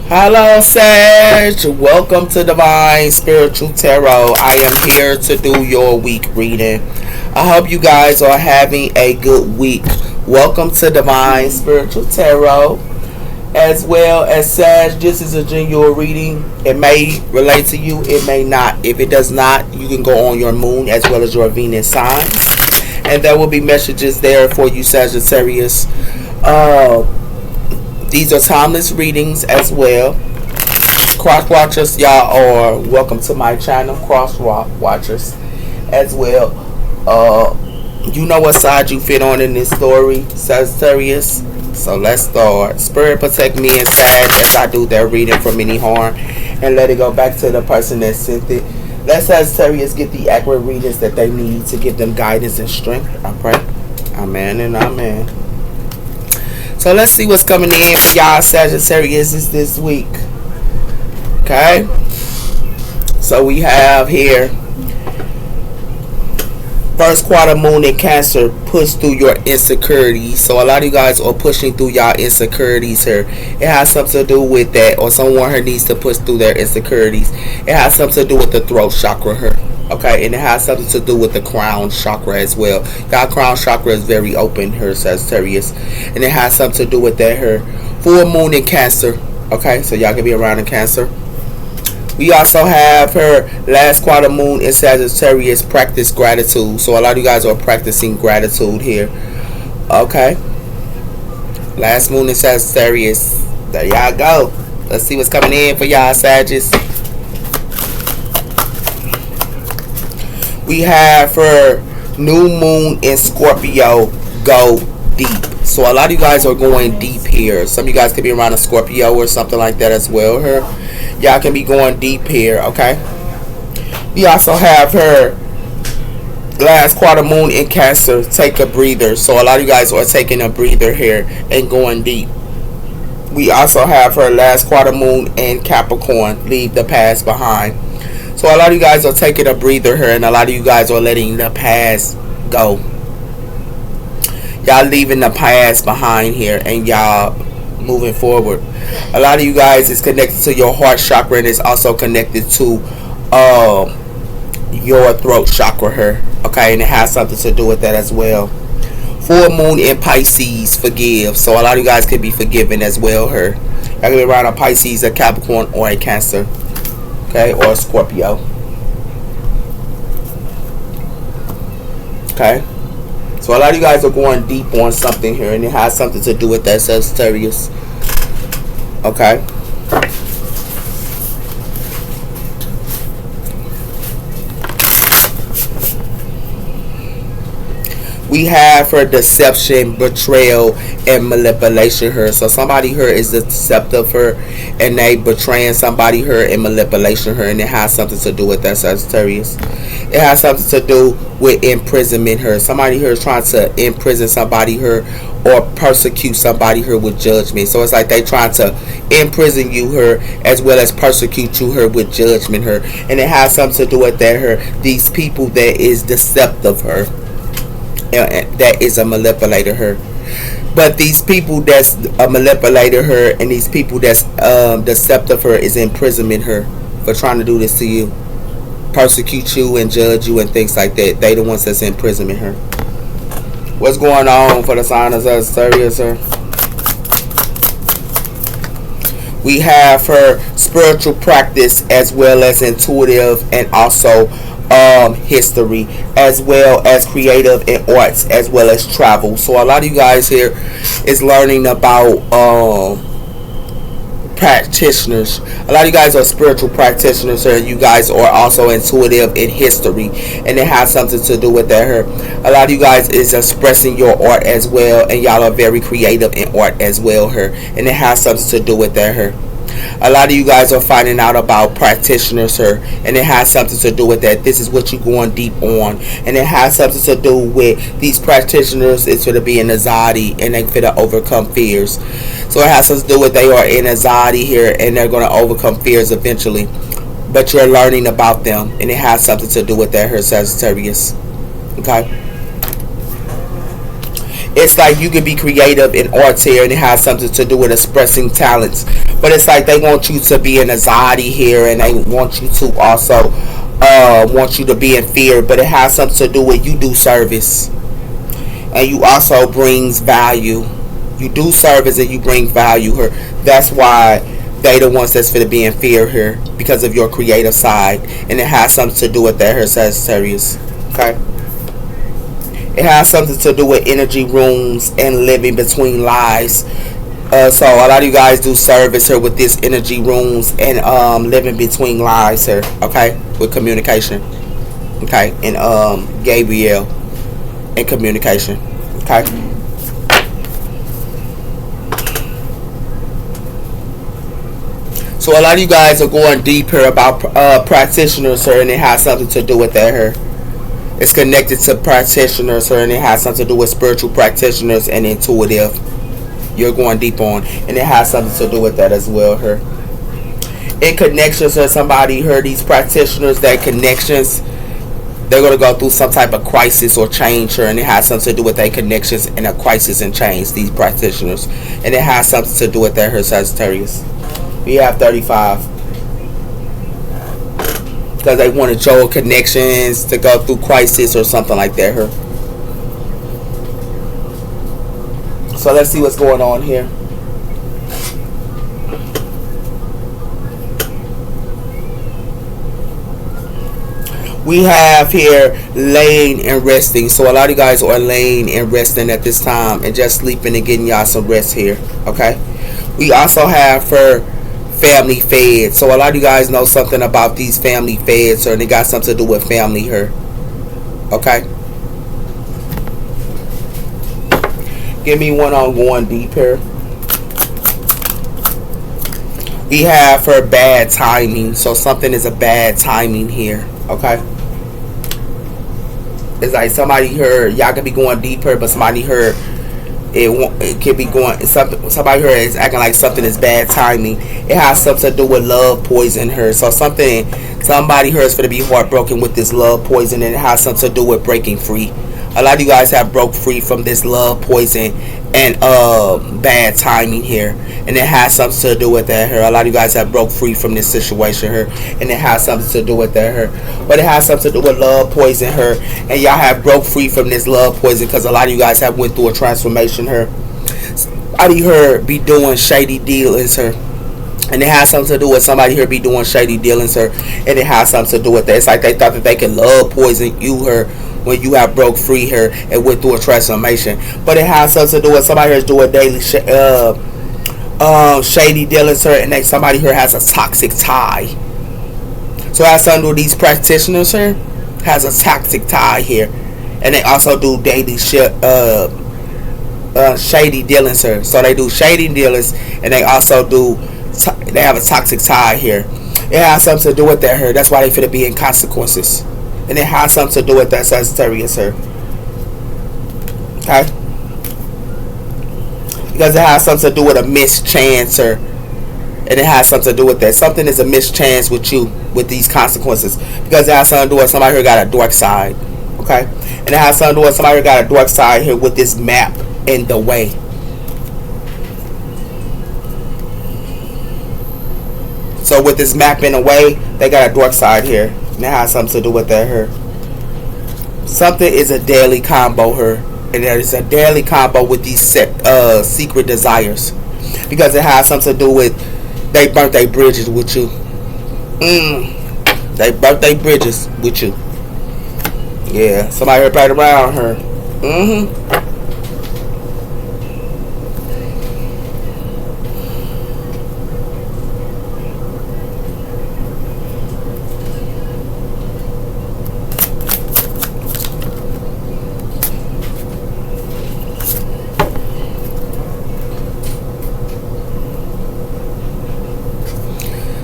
Hello, Sage. Welcome to Divine Spiritual Tarot. I am here to do your week reading. I hope you guys are having a good week. Welcome to Divine Spiritual Tarot. As well as Sage, this is a general reading. It may relate to you, it may not. If it does not, you can go on your moon as well as your Venus sign. And there will be messages there for you, Sagittarius. These are timeless readings as well. Cross watchers, y'all are welcome to my channel. Cross watchers as well. You know what side you fit on in this story, Sagittarius. So let's start. Spirit protect me and Sag as I do their reading from any harm, and let it go back to the person that sent it. Let Sagittarius get the accurate readings that they need to give them guidance and strength. I pray. Amen and amen. So let's see what's coming in for y'all Sagittarius this week. Okay. So we have here first quarter moon in Cancer. Push through your insecurities. So a lot of you guys are pushing through y'all insecurities here. It has something to do with that, or someone here needs to push through their insecurities. It has something to do with the throat chakra here. Okay, and it has something to do with the crown chakra as well. Y'all crown chakra is very open here, Sagittarius. And it has something to do with that here. Full moon in Cancer. Okay, so y'all can be around in Cancer. We also have her last quarter moon in Sagittarius. Practice gratitude. So a lot of you guys are practicing gratitude here. Okay. Last moon in Sagittarius. There y'all go. Let's see what's coming in for y'all, Sagittarius. We have her new moon in Scorpio. Go deep. So a lot of you guys are going deep here. Some of you guys could be around a Scorpio or something like that as well here. Y'all can be going deep here, okay? We also have her last quarter moon in Cancer. Take a breather. So a lot of you guys are taking a breather here and going deep. We also have her last quarter moon in Capricorn. Leave the past behind. So a lot of you guys are taking a breather here, and a lot of you guys are letting the past go. Y'all leaving the past behind here, and y'all moving forward. A lot of you guys is connected to your heart chakra, and it's also connected to your throat chakra here. Okay, and it has something to do with that as well. Full moon in Pisces. Forgive. So a lot of you guys could be forgiven as well here. Y'all can be around a Pisces, a Capricorn, or a Cancer. Okay, or Scorpio. Okay, so a lot of you guys are going deep on something here, and it has something to do with that, Sagittarius. Okay. We have her deception, betrayal, and manipulation here. So somebody here is deceptive her, and they betraying somebody here and manipulation her, and it has something to do with that, Sagittarius. It has something to do with imprisonment here. Somebody here is trying to imprison somebody here or persecute somebody here with judgment. So it's like they trying to imprison you here as well as persecute you here with judgment here. And it has something to do with that here. These people that is deceptive her. That is a manipulator her. But these people that's a manipulator her, and these people that's deceptive her, is imprisonment her for trying to do this to you, persecute you and judge you and things like that. They the ones that's imprisonment her. What's going on for the sign of Sagittarius her? We have her spiritual practice as well as intuitive, and also history, as well as creative and arts, as well as travel. So a lot of you guys here is learning about practitioners. A lot of you guys are spiritual practitioners here. You guys are also intuitive in history, and it has something to do with that here. A lot of you guys is expressing your art as well, and y'all are very creative in art as well here, and it has something to do with that here. A lot of you guys are finding out about practitioners here, and it has something to do with that. This is what you're going deep on, and it has something to do with these practitioners. It's going to be in anxiety, and they're going to overcome fears. So it has something to do with they are in anxiety here, and they're going to overcome fears eventually. But you're learning about them, and it has something to do with that here, Sagittarius. Okay. It's like you can be creative in arts here, and it has something to do with expressing talents. But it's like they want you to be in anxiety here, and they want you to also want you to be in fear. But it has something to do with you do service, and you also brings value. You do service and you bring value here. That's why they the ones that's finna be in fear here, because of your creative side, and it has something to do with that here, Sagittarius. Okay. It has something to do with energy rooms and living between lies. So a lot of you guys do service here with this energy rooms and living between lies here. Okay, with communication. Okay, and Gabriel and communication. Okay. So a lot of you guys are going deep here about practitioners here, and it has something to do with that here. It's connected to practitioners here, and it has something to do with spiritual practitioners and intuitive. You're going deep on, and it has something to do with that as well here. In connections or somebody here, these practitioners, that connections, they're going to go through some type of crisis or change here, and it has something to do with their connections and a crisis and change, these practitioners. And it has something to do with that here, Sagittarius. We have 35. Because they wanted your connections to go through crisis or something like that here. So let's see what's going on here. We have here laying and resting. So a lot of you guys are laying and resting at this time and just sleeping and getting y'all some rest here. Okay. We also have for family fed. So a lot of you guys know something about these family feds, or they got something to do with family here. Okay. Give me one on going deep here. We have for bad timing. So something is a bad timing here. Okay. It's like somebody heard, y'all could be going deeper, but somebody heard it could be going, somebody here is acting like something is bad timing. It has something to do with love poison her. So somebody here is going to be heartbroken with this love poison, and it has something to do with breaking free. A lot of you guys have broke free from this love poison and bad timing here, and it has something to do with that here. A lot of you guys have broke free from this situation here, and it has something to do with that here. But it has something to do with love poison here, and y'all have broke free from this love poison because a lot of you guys have went through a transformation here. A lot of you here be doing shady dealings here, and it has something to do with somebody here be doing shady dealings here, and it has something to do with that. It's like they thought that they could love poison you here when you have broke free here and went through a transformation. But it has something to do with somebody here is doing daily shady dealings here, and somebody here has a toxic tie. So it has something to do with these practitioners here has a toxic tie here, and they also do daily shady dealings here. So they do shady dealings, and they also they have a toxic tie here. It has something to do with that here. That's why they finna be in consequences. And it has something to do with that Sagittarius here. Okay? Because it has something to do with a mischance here. And it has something to do with that. Something is a mischance with you, with these consequences. Because it has something to do with somebody who got a dark side. Okay? And it has something to do with somebody who got a dark side here with this map in the way. So with this map in the way, they got a dark side here. And it has something to do with that here. Something is a daily combo here. And there is a daily combo with these secret desires. Because it has something to do with they burnt their bridges with you. They burnt their bridges with you. Yeah, somebody here played around her.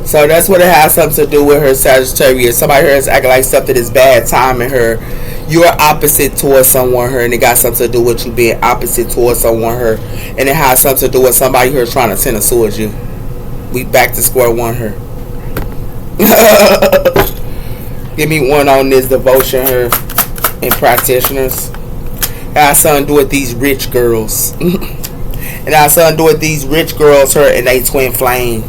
So that's what it has something to do with her, Sagittarius. Somebody here is acting like something is bad timing her. You're opposite towards someone here, and it got something to do with you being opposite towards someone here. And it has something to do with somebody here trying to tend towards you. We back to square one here. Give me one on this devotion here and practitioners. It has something to do with these rich girls. It has something to do with these rich girls, her, and they twin flame.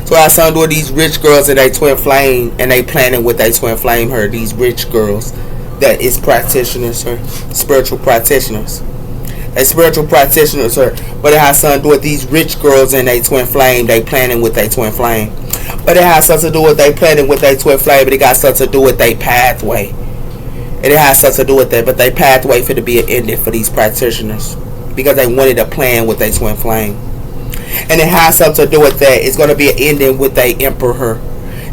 So it has something to do with these rich girls and they twin flame, and they planning with they twin flame, her. These rich girls that is practitioners, her. Spiritual practitioners. They spiritual practitioners, her. But it has something to do with these rich girls and they twin flame. They planning with they twin flame. But it has something to do with they planning with they twin flame. But it got something to do with they pathway. And it has something to do with that. But they pathway for to be an ending for these practitioners. Because they wanted to plan with they twin flame. And it has something to do with that. It's going to be an ending with they emperor.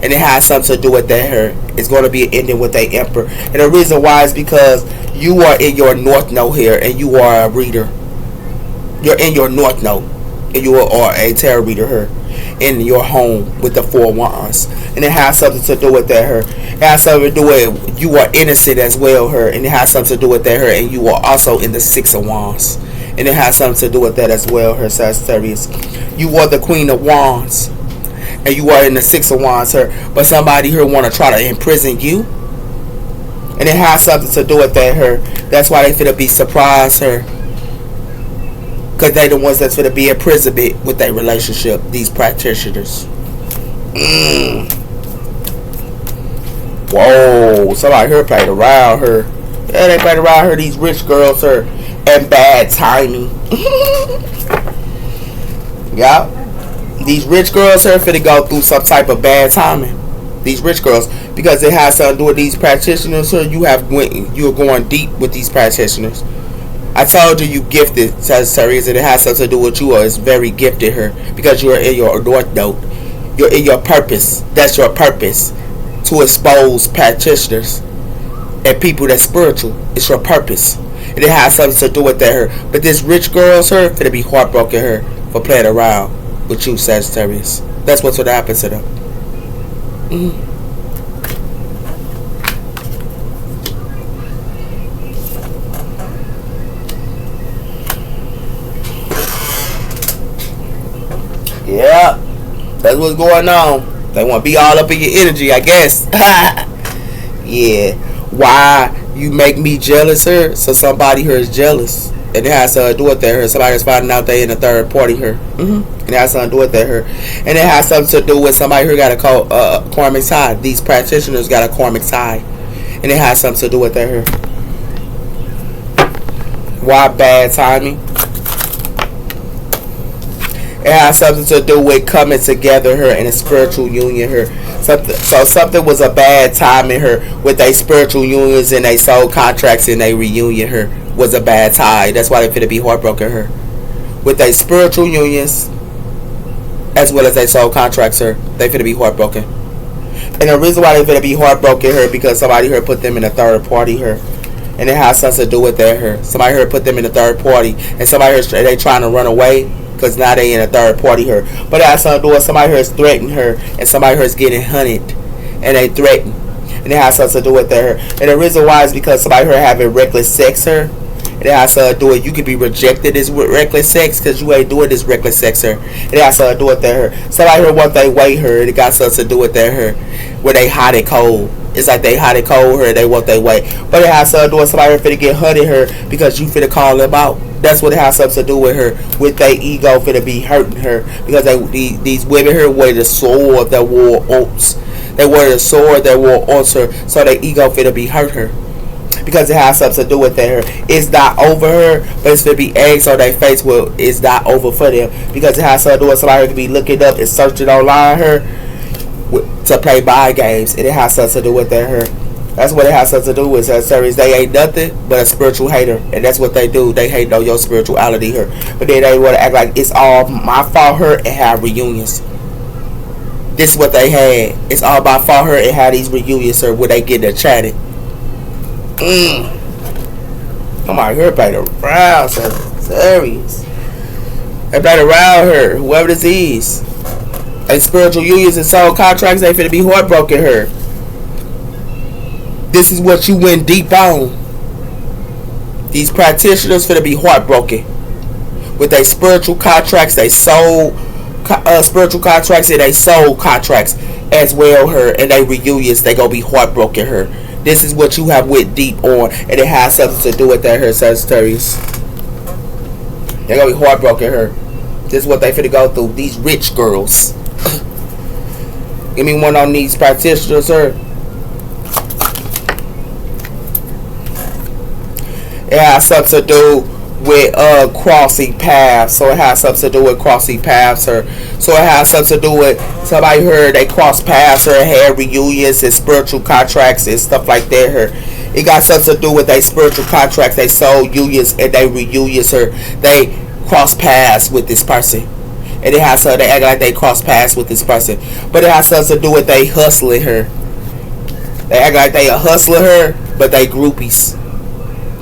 And it has something to do with that, her. It's going to be an ending with they emperor. And the reason why is because you are in your north node here, and you are a reader. You're in your north node, and you are a tarot reader here in your home with the 4 wands. And it has something to do with that, her. It has something to do with you are innocent as well, her. And it has something to do with that, her. And you are also in the 6 of wands. And it has something to do with that as well, her, Sagittarius. You are the Queen of Wands. And you are in the 6 of Wands, her. But somebody here want to try to imprison you. And it has something to do with that, her. That's why they finna be surprised, her. Because they the ones that's finna be in prison with their relationship. These practitioners. Whoa. Somebody here played around her. Yeah, they played around her. These rich girls, her. And bad timing. Yeah. These rich girls here finna go through some type of bad timing. These rich girls, because it has something to do with these practitioners here. You're going deep with these practitioners. I told you gifted, Sagittarius, and it has something to do with you. It's very gifted here because you're in your north node. You're in your purpose. That's your purpose, to expose practitioners and people that's spiritual. It's your purpose. And it has something to do with that her. But this rich girl's her finna be heartbroken her for playing around with you, Sagittarius. That's what's gonna happen to them. Yeah, that's what's going on. They want to be all up in your energy, I guess. Yeah. Why you make me jealous here? So somebody here is jealous. And it has to do with that here. Somebody's finding out they in a third party here. And it has something to do with that here. And it has something to do with somebody here got a karmic tie. These practitioners got a karmic tie. And it has something to do with that here. Why bad timing? It has something to do with coming together here in a spiritual union here. Something was a bad time in her with their spiritual unions and their soul contracts and their reunion here was a bad tie. That's why they finna be heartbroken her. With their spiritual unions as well as their soul contracts her, they finna be heartbroken. And the reason why they finna be heartbroken her because somebody here put them in a third party here. And it has something to do with that here. Somebody here put them in a third party and somebody here they trying to run away. Because now they in a third party her. But it has something to do with somebody here is threatening her. And somebody here is getting hunted. And they threaten. And it has something to do with that her. And the reason why is because somebody here having reckless sex her. And it has something to do with you could be rejected as with reckless sex. Because you ain't doing this reckless sex her. And it has something to do with that her. Somebody here want they weight her. And it got something to do with that her. Where they hot and cold. It's like they hot and cold her. They want they weight. But it has something to do with somebody here finna get hunted her. Because you finna call them out. That's what it has something to do with her. With their ego finna be hurting her. Because these women here wear the sword that wore oats. They wear the sword that wore oats her. So their ego finna be hurt her. Because it has something to do with that her. It's not over her. But it's finna be eggs on their face. Well, it's not over for them. Because it has something to do with somebody who can be looking up and searching online her. To play mind games. And it has something to do with that her. That's what it has something to do with Sagittarius. They ain't nothing but a spiritual hater. And that's what they do. They hate on your spirituality here. But then they want to act like it's all my fault her and have reunions. This is what they had. It's all my fault her and have these reunions here where they get to chatting. Come on here, playing around, Sagittarius. They playing around her. Whoever this is. They spiritual unions and soul contracts, they finna be heartbroken her. This is what you went deep on. These practitioners finna be heartbroken with their spiritual contracts, they soul spiritual contracts, and they soul contracts as well. Her and they reunions, they gonna be heartbroken. Her This is what you have went deep on, and it has something to do with that here, Sagittarius. They're gonna be heartbroken here. This is what they finna go through. These rich girls. Give me one on these practitioners here. It has something to do with crossing paths. So it has something to do with crossing paths here. So it has something to do with somebody heard they cross paths or had reunions and spiritual contracts and stuff like that here. It got something to do with their spiritual contracts, they soul unions and they reunions here. They cross paths with this person. And it has they act like they cross paths with this person. But it has something to do with they hustling her. They act like they a hustler her, but they groupies.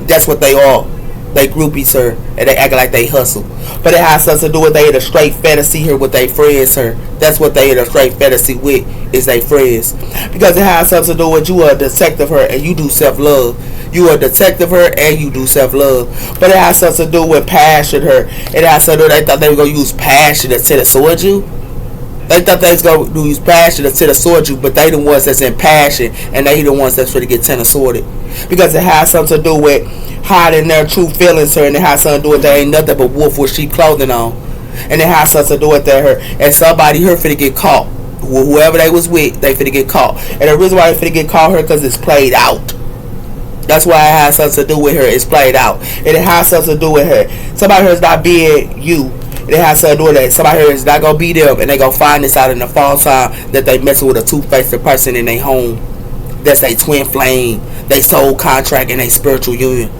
That's what they are. They groupies her, and they act like they hustle. But it has something to do with they in a straight fantasy here with their friends her. That's what they in a straight fantasy with, is they friends. Because it has something to do with you are a detective her and you do self-love. You are a detective her and you do self-love. But it has something to do with passion her. It has something to do, they thought they were going to use passion to sword you. They thought they was going to use passion to sword you, but they the ones that's in passion, and they the ones that's ready to get tennis sworded. Because it has something to do with hiding their true feelings her, and it has something to do with they ain't nothing but wolf with sheep clothing on. And it has something to do with that her, and somebody here finna get caught. Whoever they was with, they finna get caught. And the reason why they finna get caught her, because it's played out. That's why it has something to do with her. It's played out. And it has something to do with her. Somebody here is not being you. It has something to do with that. Somebody here is not going to be them, and they going to find this out in the fall time that they messing with a two-faced person in their home. That's their twin flame, they soul contract, and they spiritual union.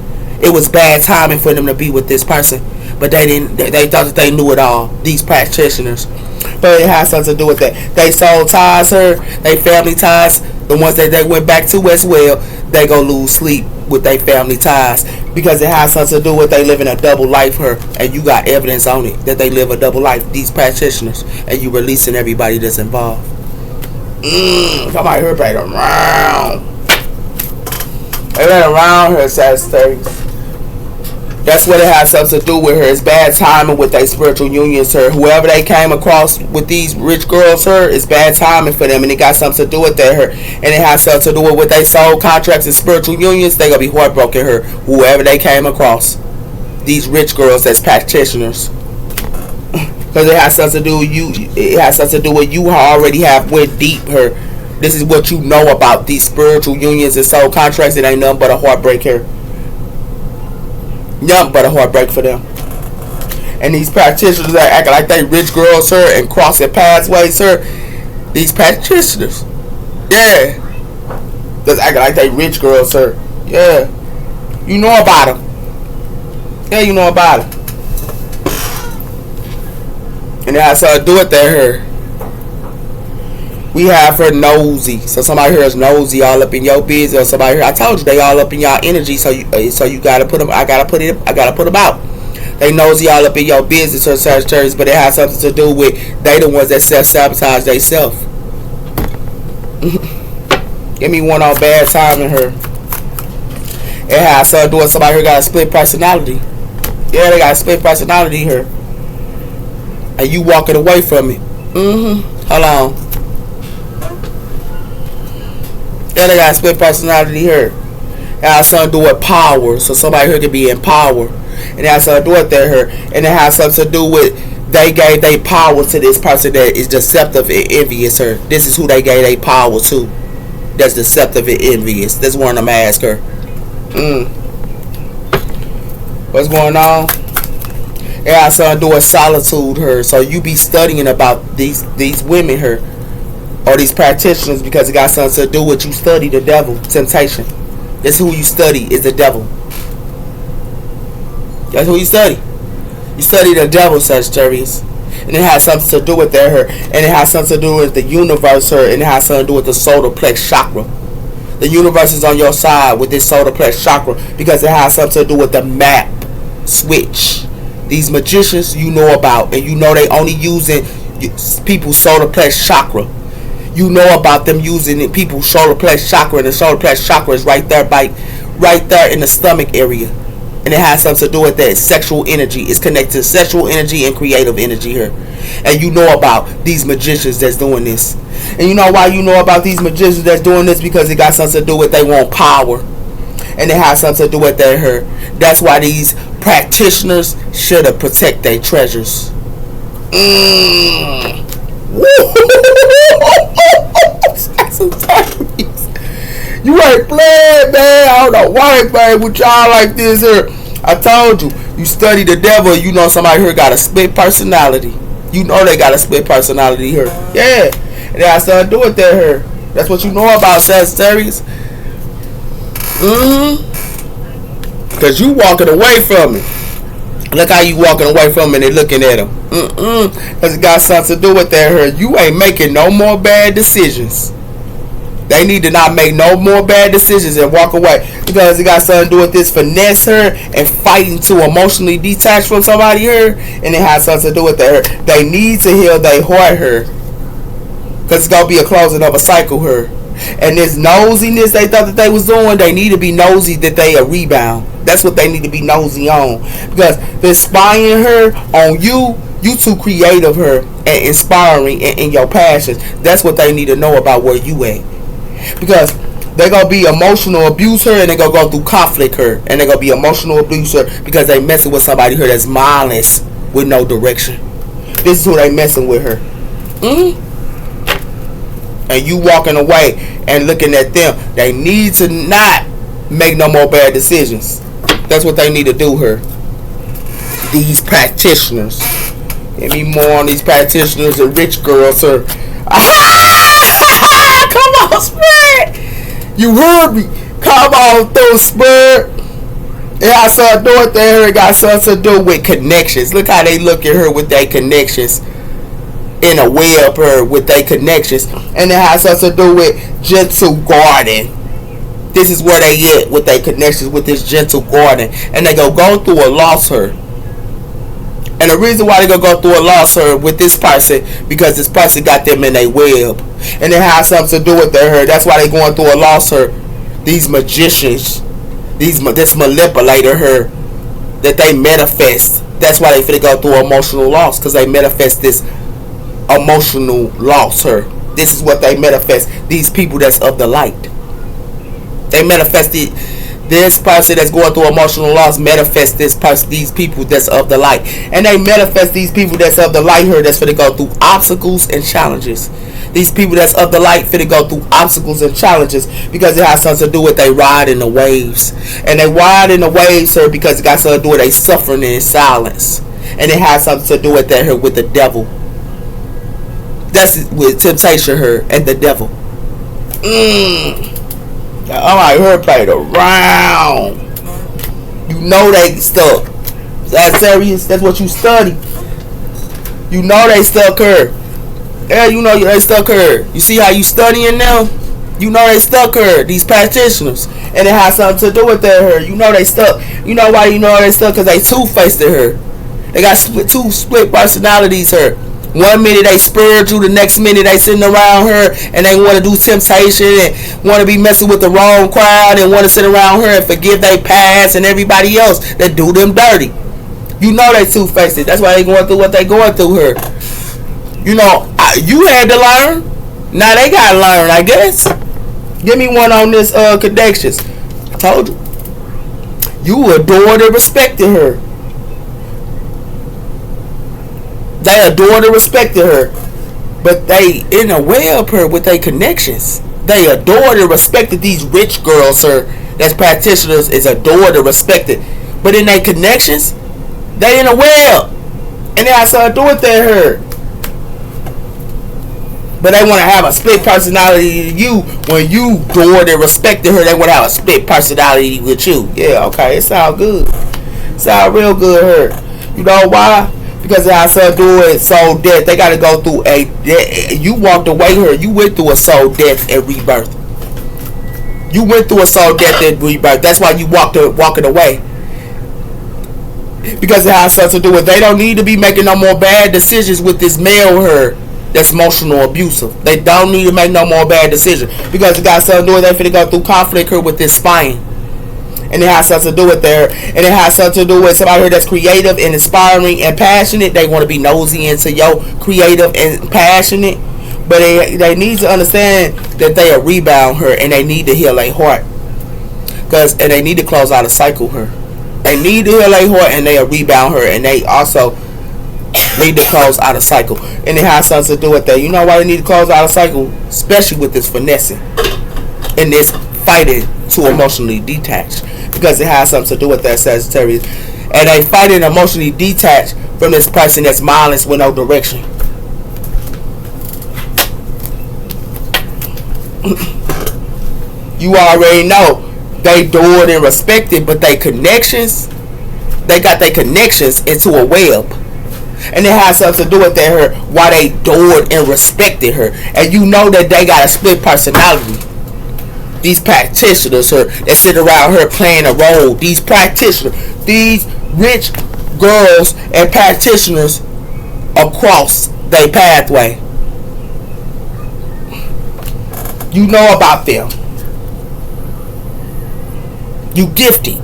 It was bad timing for them to be with this person, but they didn't. They thought that they knew it all. These practitioners. But it has something to do with that. They soul ties her, they family ties, the ones that they went back to as well, they go lose sleep with their family ties, because it has something to do with they living a double life her, and you got evidence on it that they live a double life, these practitioners, and you releasing everybody that's involved. Somebody here played around. They ran around her, Sagittarius. That's what it has something to do with her. It's bad timing with their spiritual unions her. Whoever they came across with these rich girls her, it's bad timing for them, and it got something to do with that her. And it has something to do with their soul contracts and spiritual unions. They gonna be heartbroken her. Whoever they came across, these rich girls as practitioners, because it has something to do with you. It has something to do with you already have went deep her. This is what you know about these spiritual unions and soul contracts. It ain't nothing but a heartbreak here. Nothing but a heartbreak for them. And these practitioners that act like they rich girls, sir, and crossing pathways, sir. These practitioners, yeah, just acting like they rich girls, sir. Yeah, you know about them. Yeah, you know about them. And it has something to do with that here. We have her nosy. So somebody here is nosy all up in your business. Or somebody here, I told you they all up in y'all energy. So you gotta put them. I gotta put them out. They nosy all up in your business or Sagittarius, but it has something to do with they the ones that self-sabotage themselves. Give me one on bad timing here. It has something to do with somebody here got a split personality. Yeah, they got a split personality here. And you walking away from it. Hold on. Yeah, they got a split personality here. It has something to do with power. So somebody here could be in power. And it has something to do with that here. And it has something to do with they gave their power to this person that is deceptive and envious her. This is who they gave their power to. That's deceptive and envious. That's one of them ask her. What's going on? It has something to do with solitude her. So you be studying about these women here, or these practitioners, because it got something to do with you study the devil, temptation. That's who you study, is the devil. That's who you study. You study the devil, Sagittarius. And it has something to do with that her. And it has something to do with the universe her. And it has something to do with the solar plex chakra. The universe is on your side with this solar plex chakra, because it has something to do with the map switch. These magicians you know about, and you know they only using people's solar plex chakra. You know about them using people's solar plex chakra, and the solar plex chakra is right there in the stomach area. And it has something to do with that sexual energy. It's connected to sexual energy and creative energy here. And you know about these magicians that's doing this. And you know why you know about these magicians that's doing this? Because it got something to do with they want power. And it has something to do with that her. That's why these practitioners should have protect their treasures. Sagittarius. You ain't playing, man. I don't know why I play with y'all like this here. I told you, you study the devil, you know somebody here got a split personality. You know they got a split personality here. Yeah. And they has something to do with that here. That's what you know about Sagittarius. Cause you walking away from it. Look how you walking away from it and looking at him. Cause it got something to do with that here. You ain't making no more bad decisions. They need to not make no more bad decisions and walk away. Because it got something to do with this finesse her and fighting to emotionally detach from somebody here. And it has something to do with that her. They need to heal their heart her. Because it's going to be a closing of a cycle her. And this nosiness they thought that they was doing, they need to be nosy that they a rebound. That's what they need to be nosy on. Because they're spying her on you. You too creative her and inspiring in your passions. That's what they need to know about where you at. Because they're going to be emotional abuse her and they're going to go through conflict her. And they're going to be emotional abuse her because they messing with somebody here that's mindless with no direction. This is who they messing with her. And you walking away and looking at them. They need to not make no more bad decisions. That's what they need to do here. These practitioners. Give me more on these practitioners and rich girls here. Come on, Spirit. You heard me. Come on through, Spirit. It got something to do with that. It got something to do with connections. Look how they look at her with their connections. In a web her with their connections. And it has something to do with gentle garden. This is where they get with their connections with this gentle garden. And they go through a loss her. And the reason why they go through a loss her with this person, because this person got them in a web. And it has something to do with her. That's why they going through a loss her. These magicians, this manipulator her, that they manifest. That's why they finna go through emotional loss, because they manifest this emotional loss her. This is what they manifest. These people that's of the light. They manifested this person that's going through emotional loss. Manifest this person, these people that's of the light, and they manifest these people that's of the light here. That's finna go through obstacles and challenges. These people that's of the light finna go through obstacles and challenges because it has something to do with they ride in the waves, and they ride in the waves here because it got something to do with they suffering in silence, and it has something to do with that here with the devil. That's with temptation her and the devil. Alright, her played around. You know they stuck. Sagittarius, that's what you study. You know they stuck her. Yeah, you know they stuck her. You see how you studying now? You know they stuck her, these practitioners. And it has something to do with that her. You know they stuck. You know why you know they stuck? Because they two-faced at her. They got two split personalities her. One minute they spiritual, the next minute they sitting around her and they want to do temptation and want to be messing with the wrong crowd and want to sit around her and forgive their past and everybody else that do them dirty. You know they two-faced. That's why they going through what they going through her. You know, you had to learn. Now they got to learn, I guess. Give me one on this connections. I told you. You adored and respected her. They adored and respected her. But they in a web her with their connections. They adored and respected these rich girls her. That's practitioners is adored and respected. But in their connections, they in a web. And they have something to do with her. But they want to have a split personality to you. When you adored and respected her, they want to have a split personality with you. Yeah, okay, it sound good. It sound real good her. You know why? Because it has something to do with soul death. They got to go through you walked away her. You went through a soul death and rebirth. You went through a soul death and rebirth. That's why you walking away. Because it has something to do with they don't need to be making no more bad decisions with this male her that's emotional abusive. They don't need to make no more bad decisions. Because it got something to do with they finna go through conflict her with this spying. and it has something to do with and it has something to do with somebody here that's creative and inspiring and passionate. They want to be nosy into your creative and passionate, but they need to understand that they are rebound her, and they need to heal their heart, and they need to close out a cycle her. They need to heal their heart, and they are rebound her, and they also need to close out a cycle, and it has something to do with that. You know why they need to close out a cycle, especially with this finessing and this fighting to emotionally detach, because it has something to do with that, Sagittarius. And they fighting emotionally detached from this person that's mindless with no direction. You already know they do it and respect it, but they got their connections into a web. And it has something to do with her, why they adored and respected her. And you know that they got a split personality. These practitioners her that sit around her playing a role. These practitioners, these rich girls and practitioners across their pathway. You know about them. You gifted.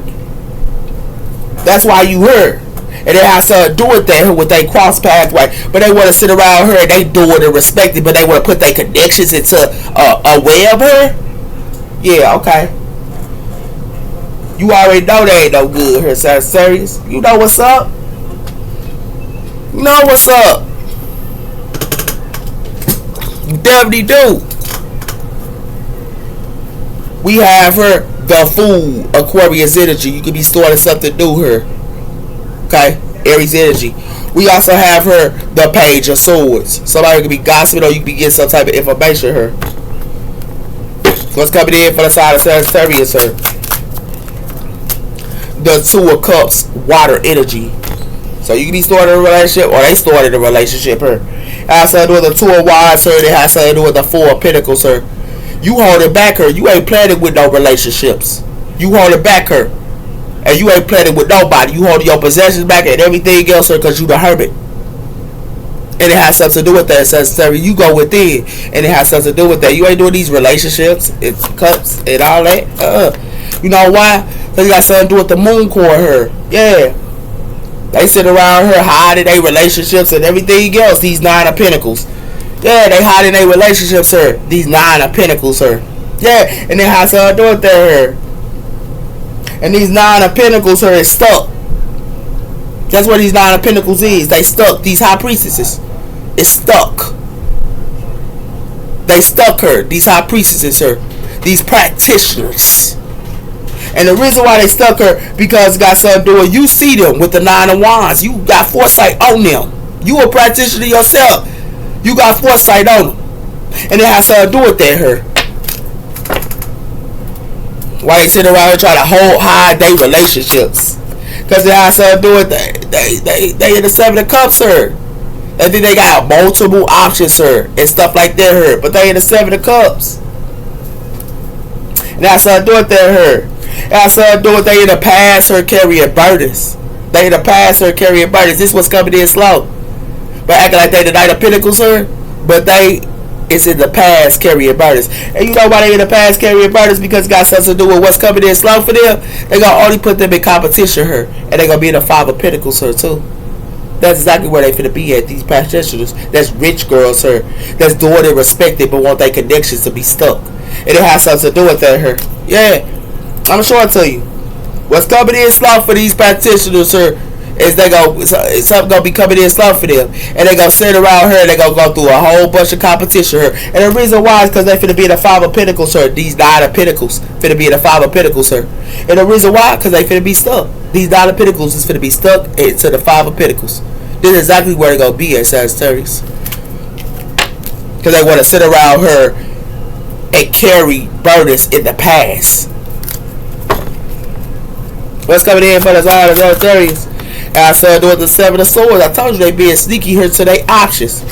That's why you her. And it has to do with that with their cross pathway. But they want to sit around her and they do it and respect it, but they want to put their connections into a web her. Yeah, okay. You already know they ain't no good her, Sagittarius. You know what's up? You know what's up. You definitely do. We have her, the Fool, Aquarius energy. You could be starting something new her. Okay, Aries energy. We also have her, the Page of Swords. Somebody could be gossiping, or you could be getting some type of information her. What's coming in for the side of Sagittarius her? The Two of Cups, water energy. So you can be starting a relationship, or they started a relationship her. It has to do with the Two of Wands her. It has to do with the Four of Pentacles her. You hold it back her. You ain't planning with no relationships. You hold it back her. And you ain't planning with nobody. You hold your possessions back and everything else because you the hermit. And it has something to do with that, Sagittarius. You go within, and it has something to do with that. You ain't doing these relationships, it's cups, and all that. You know why? Because it got something to do with the moon core her. Yeah. They sit around her hiding their relationships and everything else. These Nine of Pentacles. Yeah, they hiding their relationships her. These Nine of Pentacles her. Yeah, and it has something to do with that her. And these Nine of Pentacles are stuck. That's what these Nine of Pentacles is. They stuck. These high priestesses is stuck. They stuck her. These high priestesses her. These practitioners. And the reason why they stuck her, because it got something to do with, you see them with the Nine of Wands. You got foresight on them. You a practitioner yourself. You got foresight on them. And it has something to do with that her. Why they sit around and try to hide their relationships? Because it has something to do with they in the Seven of Cups her. They think they got multiple options her and stuff like that her. But they in the Seven of Cups. And that's something to do with that her. It has something to do with they in the past her carrying burdens. They in the past her carrying burdens. This was coming in slow. But acting like they the Knight of Pentacles her. But they is in the past carrying burdens. And you know why they in the past carrying burdens? Because it got something to do with what's coming in slow for them. They gonna only put them in competition her. And they gonna be in the Five of Pentacles her too. That's exactly where they finna be at. These practitioners. That's rich girls her. That's doing it respected but want their connections to be stuck. And it has something to do with that her. Yeah. I'm sure I'll tell you. What's coming in slow for these practitioners her is something gonna be coming in slow for them, and they gonna sit around her and they gonna go through a whole bunch of competition her. And the reason why is because they finna be in the Five of Pentacles her. These Nine of Pentacles finna be in the Five of Pentacles her. And the reason why, because they finna be stuck. These Nine of Pentacles is finna be stuck into the Five of Pentacles. This is exactly where they gonna be at, Sagittarius. Because they want to sit around her and carry burdens in the past. What's coming in for the sign of Sagittarius? And I started doing the Seven of Swords. I told you they being sneaky here to their options.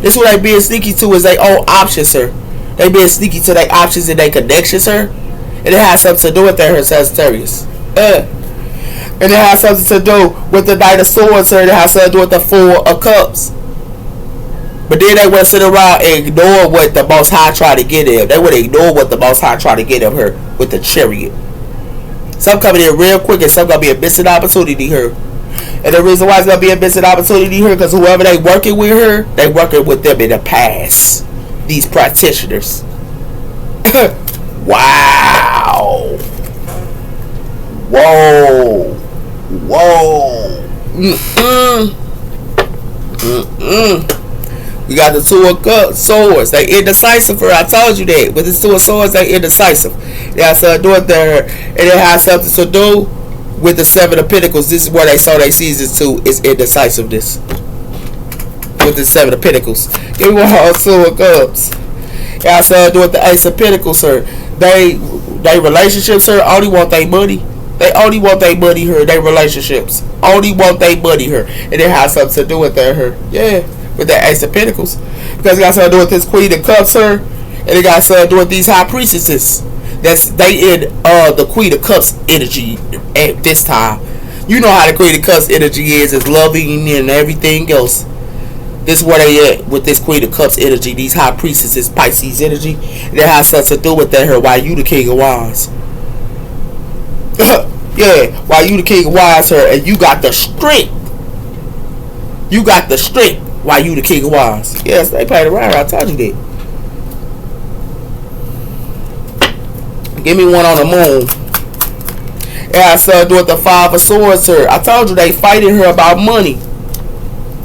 This is what they being sneaky to is their own options, sir. They being sneaky to their options and their connections, sir. And it has something to do with that, her Sagittarius. And it has something to do with the Knight of Swords, sir. It has something to do with the Four of Cups. But then they would sit around and ignore what the Most High tried to get them. They would ignore what the Most High tried to get them her with the Chariot. Some coming in real quick, and some gonna be a missing opportunity here. And the reason why it's gonna be a missing opportunity here, because whoever they working with her, they working with them in the past. These practitioners. Wow. Whoa. Whoa. We got the Two of Swords. They indecisive. I told you that. With the Two of Swords, they indecisive. They have to do it there, and it has something to do with the Seven of Pentacles. This is where they saw their seasons to is indecisiveness. With the Seven of Pentacles. Give me one more Two of Cups. It has to do with the Ace of Pentacles, sir. They relationships, sir, only want their money. They only want their money here. They relationships only want their money here, and it has something to do with that here. Yeah, with that Ace of Pentacles, because it got something to do with this Queen of Cups here, and it got something to do with these High Priestesses. That's they in the Queen of Cups energy at this time. You know how the Queen of Cups energy is loving and everything else. This is where they at with this Queen of Cups energy. These High Priestesses, Pisces energy. That has something to do with that here. Why you the King of Wands? Yeah, while you the King of Wands, sir, and you got the strength. You got the strength while you the King of Wands. Yes, they played around. I told you that. Give me one on the moon. Yeah, I saw do with the Five of Swords, sir. I told you they fighting her about money.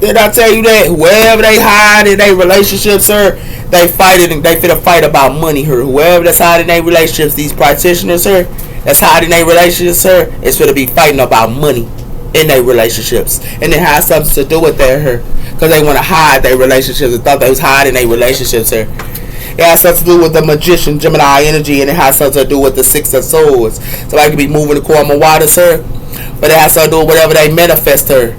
Did I tell you that? Wherever they hide in their relationships, sir, they fighting and they finna fight about money here. Whoever that's hiding in their relationships, these practitioners, sir, that's hiding their relationships, sir, it's finna be fighting about money in their relationships. And it has something to do with that here. Because they want to hide their relationships and thought they was hiding their relationships here. It has something to do with the Magician, Gemini energy, and it has something to do with the Six of Swords. So they could be moving the Karma water, sir, but it has something to do with whatever they manifest her.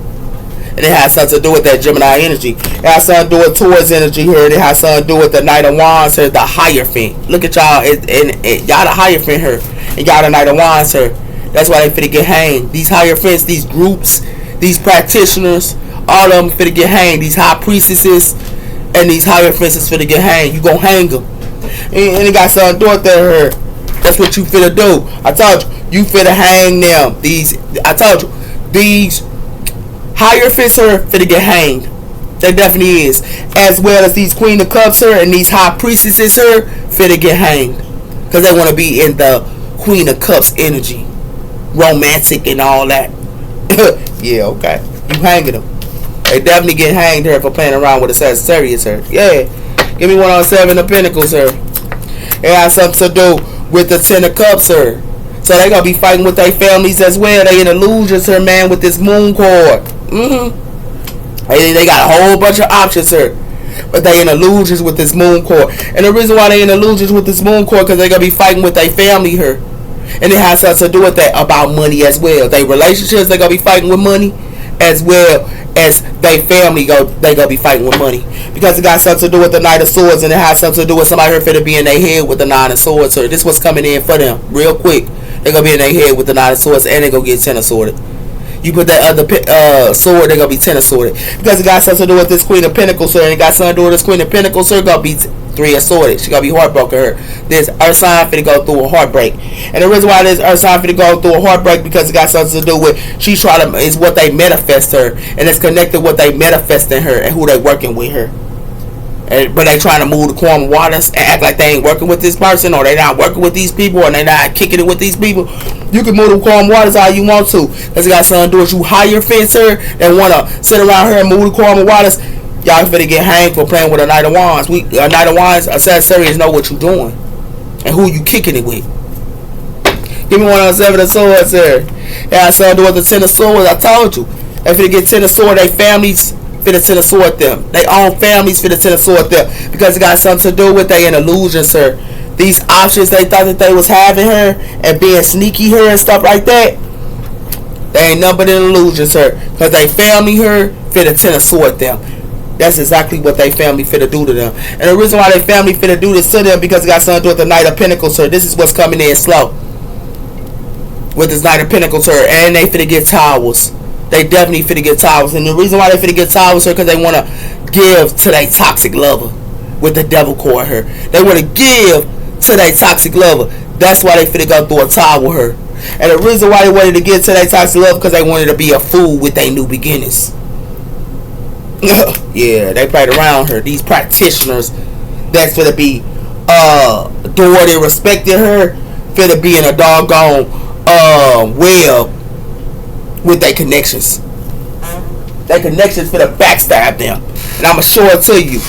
And it has something to do with that Gemini energy. It has something to do with Taurus energy here. And it has something to do with the Knight of Wands here, the Hierophant. Look at y'all, and y'all the Hierophant here, and y'all the Knight of Wands here. That's why they finna get hanged. These Hierophants, these groups, these practitioners, all of them finna get hanged. These High Priestesses and these Hierophants is finna get hanged. You gon' hang them. And it got something to do with that here. That's what you finna do. I told you finna hang them. I told you, these Hierophants are finna get hanged. They definitely is. As well as these Queen of Cups here and these High Priestesses here finna get hanged. Because they want to be in the Queen of Cups energy. Romantic and all that. Yeah, okay. You hanging them. They definitely get hanged here for playing around with a Sagittarius here. Yeah. Give me one on Seven of Pentacles here. It has something to do with the Ten of Cups here. So they gonna be fighting with their families as well. They in illusions here, man, with this moon card. They got a whole bunch of options here. But they in illusions with this moon cord. And the reason why they in illusions with this moon cord, because they gonna be fighting with their family here. And it has something to do with that about money as well. They relationships, they gonna be fighting with money, as well as they family they gonna be fighting with money. Because it got something to do with the Knight of Swords, and it has something to do with somebody here finna be in their head with the Nine of Swords. So this what's coming in for them real quick. They gonna be in their head with the Nine of Swords, and they gonna get Ten of Swords. You put that other sword, they're gonna be Ten of Swords. Because it got something to do with this Queen of Pentacles, sir. And it got something to do with this Queen of Pentacles, sir. Gonna be Three of Swords. She gonna be heartbroken her. This Earth sign finna go through a heartbreak. And the reason why this Earth sign finna go through a heartbreak, because it got something to do with she's trying to, is what they manifest her. And it's connected what they manifest in her and who they working with her. But they trying to move the Karma waters and act like they ain't working with this person, or they not working with these people, or they not kicking it with these people. You can move the Karma waters all you want to, because it got something to do with you Hierophants her that want to sit around here and move the Karma waters. Y'all finna get hanged for playing with a Knight of Wands. A Knight of Wands, a Sagittarius know what you doing and who you kicking it with. Give me one on Seven of Swords here. Yeah, I saw do with the Ten of Swords. I told you, they finna get Ten of Swords. They families finna Ten of Swords them. They own families finna Ten of Swords them, because it got something to do with they in illusions her. These options they thought that they was having her and being sneaky her and stuff like that, they ain't nothing but an illusions her, because they family her finna Ten of Swords them. That's exactly what they family finna do to them. And the reason why they family finna do this to them, because it got something to do with the Knight of Pentacles her. This is what's coming in slow with this Knight of Pentacles her. And they finna get towels. They definitely finna get towels. And the reason why they finna get towels her, because they want to give to their toxic lover with the devil core her. They want to give to their toxic lover. That's why they finna go through a towel her. And the reason why they wanted to get to that toxic love because they wanted to be a fool with their new beginnings. Yeah, they played around her. These practitioners that's gonna be adored and respected her, finna be in a doggone web with their connections. Their connections finna backstab them. And I'ma show it to you.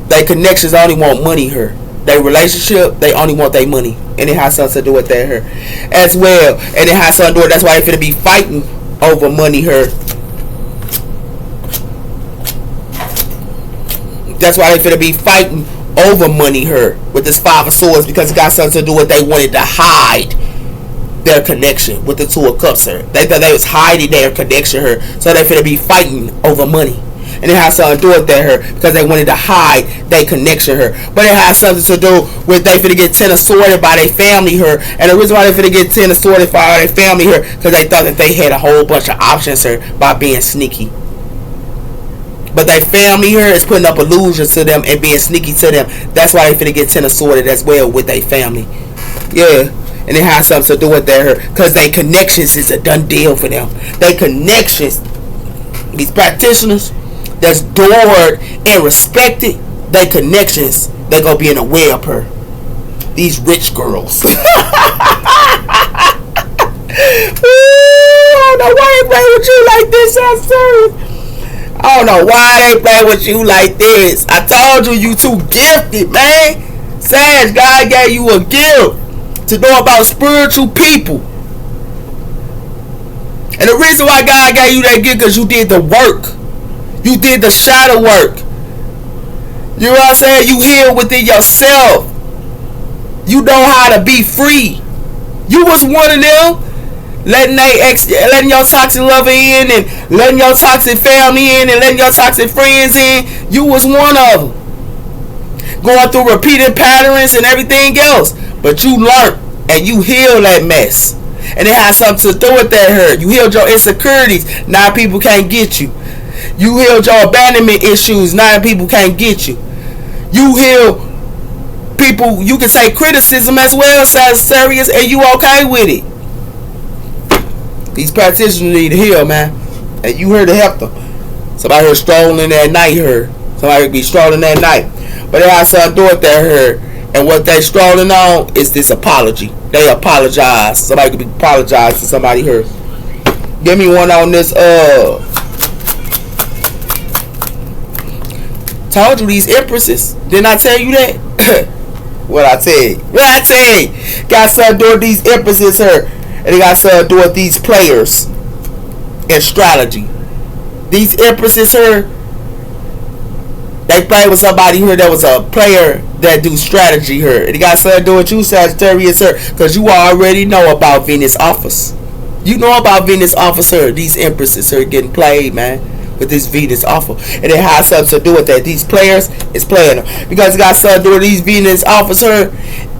Their connections only want money her. Their relationship, they only want their money. And it has something to do with that her as well. And it has something to do with that's why they finna be fighting over money her. That's why they finna be fighting over money her with this Five of Swords, because it got something to do with they wanted to hide their connection with the Two of Cups her. They thought they was hiding their connection her, so they finna be fighting over money. And it has something to do with that her because they wanted to hide their connection her. But it has something to do with they finna get 10 of Swords by their family her. And the reason why they finna get 10 of Swords by their family her because they thought that they had a whole bunch of options her by being sneaky. But their family here is putting up illusions to them and being sneaky to them. That's why they finna get 10 of Swords as well with their family. Yeah. And it has something to do with that her. Because their connections is a done deal for them. Their connections, these practitioners that's adored and respected, their connections, they gonna be in a web her. These rich girls. I don't know why they play with you like this, I'm serious. I don't know why they play with you like this. I told you, you too gifted, man. Sag, God gave you a gift to know about spiritual people. And the reason why God gave you that gift because you did the work. You did the shadow work. You know what I'm saying? You healed within yourself. You know how to be free. You was one of them. Letting your toxic lover in and letting your toxic family in and letting your toxic friends in. You was one of them. Going through repeated patterns and everything else. But you learned and you healed that mess. And it has something to do with that hurt. You healed your insecurities. Now people can't get you. You healed your abandonment issues. Now people can't get you. You healed people, you can say criticism as well, Sagittarius, and you okay with it. These practitioners need to heal, man. And you here to help them. Somebody here strolling that night here. Somebody be strolling that night. But they have something to do with that here. And what they strolling on is this apology. They apologize. Somebody could be apologize to somebody here. Give me one on this. Told you these empresses. Didn't I tell you that? What I tell you? What I tell you? Got something to do with these empresses here. And they got something to do with these players and strategy. These empresses here, they play with somebody here that was a player that do strategy here. And they got something to do with you, Sagittarius here, because you already know about Venus office. You know about Venus office here. These empresses here getting played, man, with this Venus offer. And it has something to do with that. These players is playing them. Because it got something to do with these Venus office here.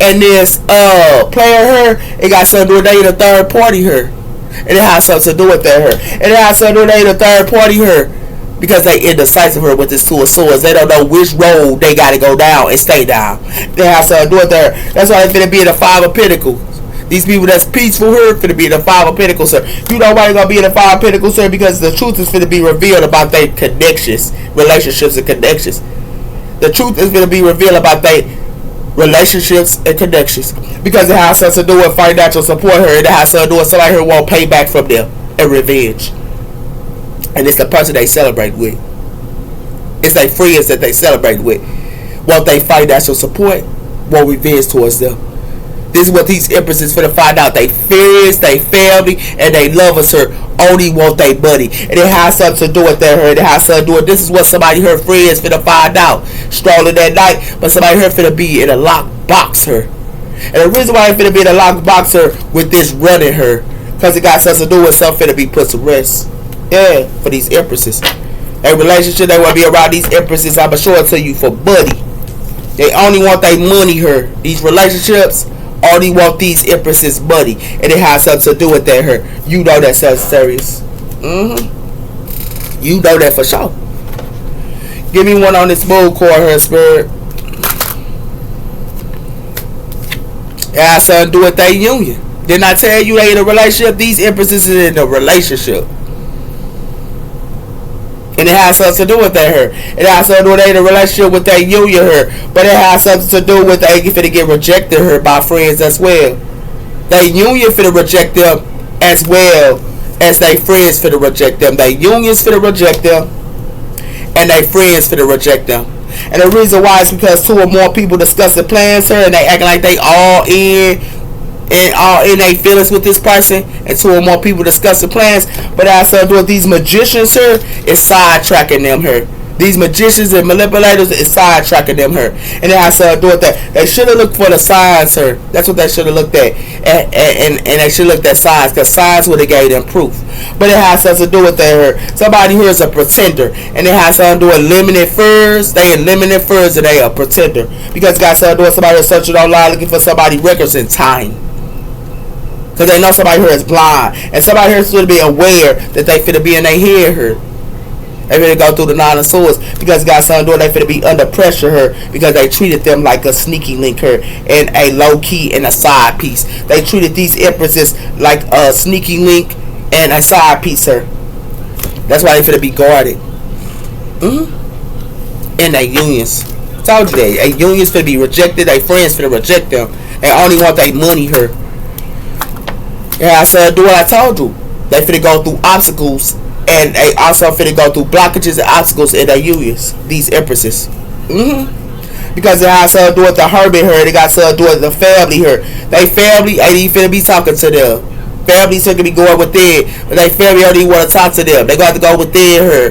And this player here, it got something to do with they the third party here. And it has something to do with that here. And it has something to do with they the third party here. Because they indecisive here with this Two of Swords. They don't know which road they got to go down and stay down. They have something to do with that. That's why they finna be in the Five of Pentacles. These people that's peaceful here finna be in the Five of Pentacles, sir. You know why they gonna be in the Five of Pentacles, sir? Because the truth is finna be revealed about their connections, relationships and connections. The truth is gonna be revealed about their relationships and connections. Because it has something to do with financial support here. It has something to do with somebody who won't pay back from them and revenge. And it's the person they celebrate with. It's their friends that they celebrate with. Want they financial support, want revenge towards them. This is what these empresses finna find out. They friends, they family, and they lovers her only want their money. And it has something to do with that her. It has something to do with this is what somebody her friends finna find out. Strolling that night, but somebody her finna be in a locked box her. And the reason why they finna be in a locked box her with this running her, because it got something to do with something finna be put to rest. Yeah, for these empresses. A relationship, they want to be around these empresses. I'ma show it to you for money. They only want their money her. These relationships only want these empresses money. And it has something to do with that her. You know that, Sagittarius. You know that for sure. Give me one on this moon core her, spirit. It has something to do with their union. Didn't I tell you they in a relationship? These empresses is in a relationship. And it has something to do with that her. It has something to do with they in a relationship with that union her. But it has something to do with they finna get rejected her by friends as well. They union finna reject them as well as they friends finna reject them. They unions finna reject them and they friends finna reject them. And the reason why is because two or more people discussing plans her and they acting like they all in and all in their feelings with this person, and two or more people discussing plans. But as to do with these magicians here, is sidetracking them here. These magicians and manipulators is sidetracking them here, and it has to do with that. They should have looked for the signs here. That's what they should have looked at, and they should have looked at signs, because signs would have gave them proof. But it has something to do with that here. Somebody here is a pretender, and it has something to do with limited furs. They in limited furs, and they a pretender, because it got something to do with somebody who's searching online looking for somebody records in time. Because they know somebody here is blind. And somebody here should be aware that they finna be in their head here. They finna go through the nine of swords. Because got something to do, they finna be under pressure here. Because they treated them like a sneaky link here. And a low key and a side piece. They treated these empresses like a sneaky link and a side piece here. That's why they finna be guarded. And they unions. Told you that. A unions finna be rejected. They friends finna reject them. They only want their money here. Yeah, I said, do what I told you. They finna go through obstacles, and they also finna go through blockages and obstacles in their unions. These empresses. Because it has to do with the hermit here. They got to do with the family here. They family ain't even finna be talking to them. Families finna be going within, but they family don't even want to talk to them. They got to go within her.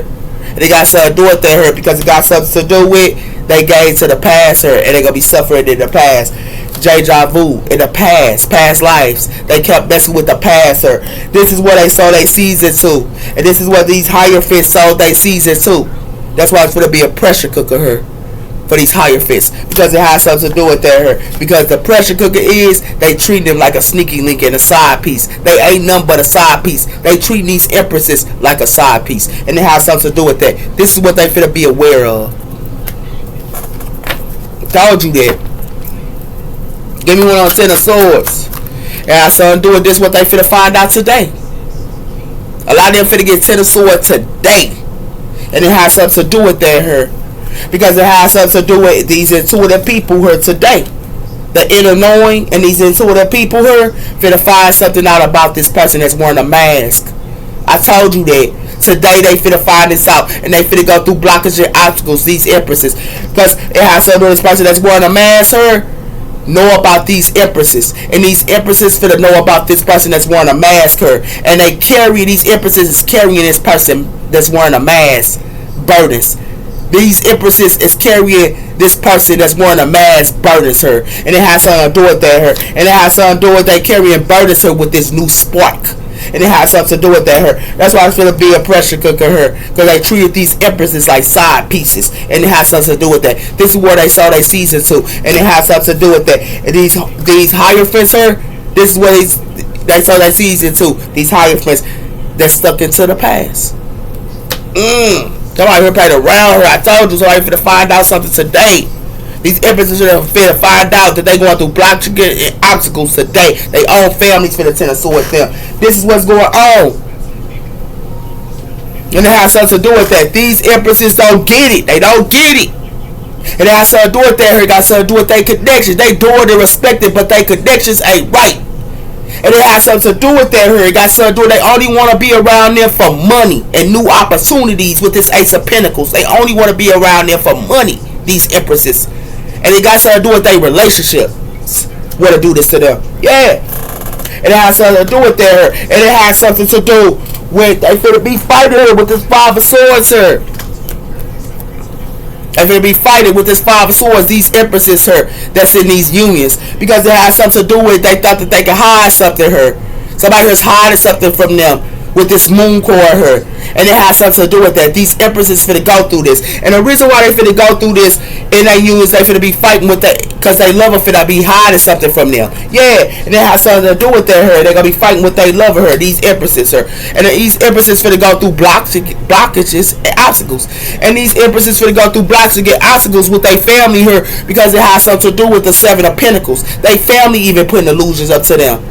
And they got something to do with that her, because it got something to do with they gave to the past her, and they gonna be suffering in the past. Deja vu in the past lives. They kept messing with the past her. This is what they sold their season to, and this is what these higher fists sold their season to. That's why it's gonna be a pressure cooker her for these higher fists, because it has something to do with that her. Because the pressure cooker is they treat them like a sneaky link and a side piece. They ain't nothing but a side piece. They treat these empresses like a side piece, and it has something to do with that. This is what they finna be aware of. Told you that. Give me one on 10 of swords. And I saw them doing this, what they finna find out today. A lot of them finna get 10 of swords today. And it has something to do with that here. Because it has something to do with these intuitive people here today. The inner knowing and these intuitive people here finna find something out about this person that's wearing a mask. I told you that. Today they finna find this out, and they finna go through blockages and obstacles, these empresses. Because it has something to do with this person that's wearing a mask here. Know about these empresses, and these empresses finna know about this person that's wearing a mask her, and they carry, these empresses is carrying this person that's wearing a mask burdens. These empresses is carrying this person that's wearing a mask burdens her, and it has something to do with that her, and it has something to do with they carrying burdens her with this new spark. And it has something to do with that her. That's why it's gonna be a pressure cooker her, because they treated these empresses like side pieces, and it has something to do with that. This is where they saw their season to, and it has something to do with that. And these higher friends her, this is where they saw their season to. These higher friends that stuck into the past. Somebody here played around her. I told you, somebody finna find out something today. These empresses are finna find out that they going through blockages and obstacles today. They own families finna tend to sort them. This is what's going on. And it has something to do with that. These empresses don't get it. They don't get it. And it has something to do with that. It got something to do with their connections. They doing it, respect it, but their connections ain't right. And it has something to do with that here. It got something to do with they only want to be around them for money and new opportunities with this Ace of Pentacles. They only want to be around them for money, these empresses. And it got something to do with their relationship. What to do this to them. Yeah. And it has something to do with that here. And it has something to do with they finna be fighting her with this Five of Swords here. They finna be fighting with this Five of Swords, these empresses here that's in these unions. Because it has something to do with they thought that they could hide something here. Somebody who's hiding something from them with this moon core here. And it has something to do with that. These empresses finna go through this. And the reason why they finna go through this in their unions, they finna be fighting with that because they lover finna be hiding something from them. Yeah, and it has something to do with that her. They're gonna be fighting with their lover her, these empresses her. And these empresses finna go through blockages and obstacles. And these empresses finna go through blockages and get obstacles with their family here because it has something to do with the Seven of Pentacles. They family even putting illusions up to them.